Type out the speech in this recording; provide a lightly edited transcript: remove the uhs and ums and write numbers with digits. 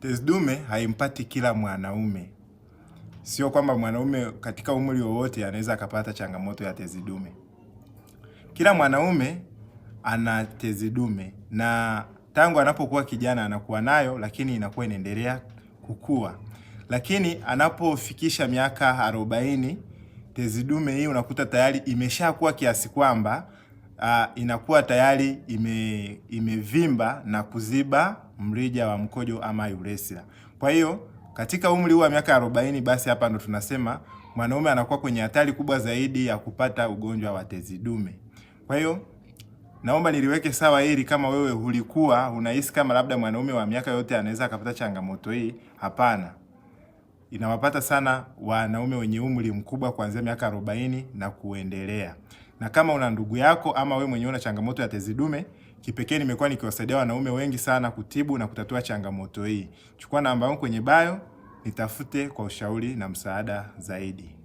Tezi dume haimpati kila mwanaume. Sio kwamba mwanaume katika umri wowote anaweza akapata changamoto ya tezi dume. Kila mwanaume ana tezi dume na tangu anapokuwa kijana anakuwa nayo, lakini inakuwa inaendelea kukua. Lakini anapofikisha miaka 40, tezi dume hii unakuta tayari imeshakuwa kiasi kwamba inakuwa tayari imevimba na kuziba mrija wa mkojo ama urethra. Kwa hiyo katika umri wa miaka 40, basi hapa ndo tunasema mwanaume anakuwa kwenye hatari kubwa zaidi ya kupata ugonjwa wa tezi dume. Kwa hiyo naomba niliweke sawa hili, kama wewe ulikuwa unahisi kama labda mwanaume wa miaka yote anaweza akapata changamoto hii, hapana. Inawapata sana wanaume wenye umri mkubwa kuanzia miaka 40 na kuendelea. Na kama una ndugu yako ama wewe mwenyewe una changamoto ya tezi dume, kipekee nimekuwa nikiwasaidia wanaume wengi sana kutibu na kutatua changamoto hii. Chukua namba yangu kwenye bio, nitafute kwa ushauri na msaada zaidi.